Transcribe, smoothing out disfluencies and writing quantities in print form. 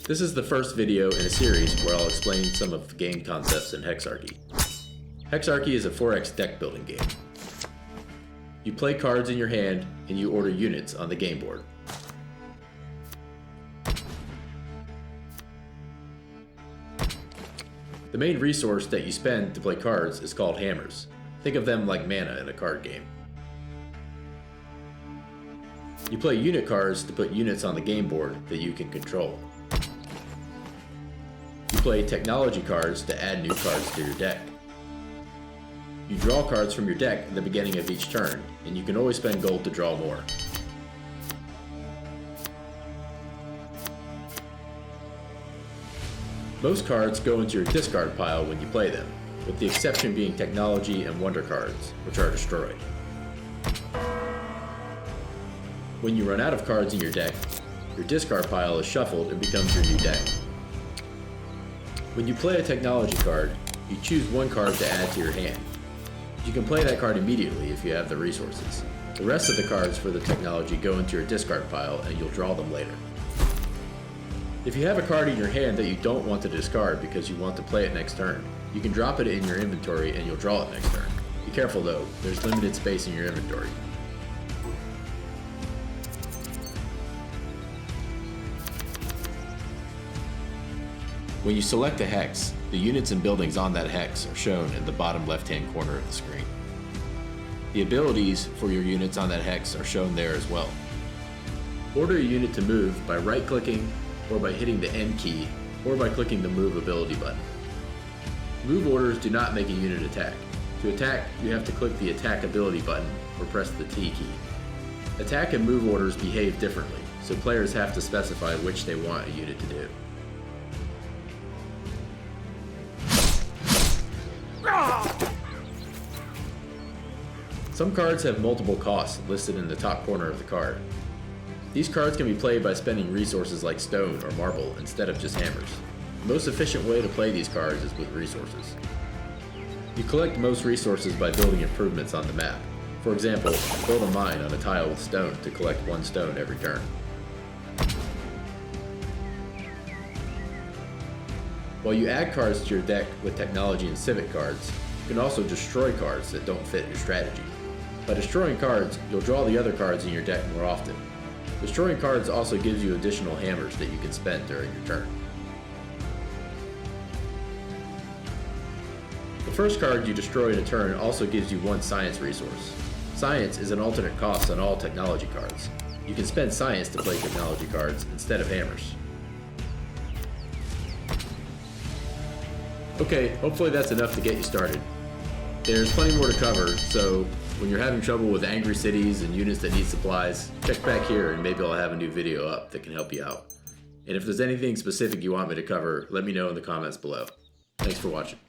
This is the first video in a series where I'll explain some of the game concepts in Hexarchy. Hexarchy is a 4X deck building game. You play cards in your hand and you order units on the game board. The main resource that you spend to play cards is called hammers. Think of them like mana in a card game. You play unit cards to put units on the game board that you can control. You play technology cards to add new cards to your deck. You draw cards from your deck at the beginning of each turn, and you can always spend gold to draw more. Most cards go into your discard pile when you play them, with the exception being technology and wonder cards, which are destroyed. When you run out of cards in your deck, your discard pile is shuffled and becomes your new deck. When you play a technology card, you choose one card to add to your hand. You can play that card immediately if you have the resources. The rest of the cards for the technology go into your discard pile and you'll draw them later. If you have a card in your hand that you don't want to discard because you want to play it next turn, you can drop it in your inventory and you'll draw it next turn. Be careful though, there's limited space in your inventory. When you select a hex, the units and buildings on that hex are shown in the bottom left-hand corner of the screen. The abilities for your units on that hex are shown there as well. Order a unit to move by right-clicking, or by hitting the N key, or by clicking the Move ability button. Move orders do not make a unit attack. To attack, you have to click the Attack ability button, or press the T key. Attack and move orders behave differently, so players have to specify which they want a unit to do. Some cards have multiple costs listed in the top corner of the card. These cards can be played by spending resources like stone or marble instead of just hammers. The most efficient way to play these cards is with resources. You collect most resources by building improvements on the map. For example, build a mine on a tile with stone to collect one stone every turn. While you add cards to your deck with technology and civic cards, you can also destroy cards that don't fit your strategy. By destroying cards, you'll draw the other cards in your deck more often. Destroying cards also gives you additional hammers that you can spend during your turn. The first card you destroy in a turn also gives you one science resource. Science is an alternate cost on all technology cards. You can spend science to play technology cards instead of hammers. Okay, hopefully that's enough to get you started. There's plenty more to cover, so when you're having trouble with angry cities and units that need supplies, check back here and maybe I'll have a new video up that can help you out. And if there's anything specific you want me to cover, let me know in the comments below. Thanks for watching.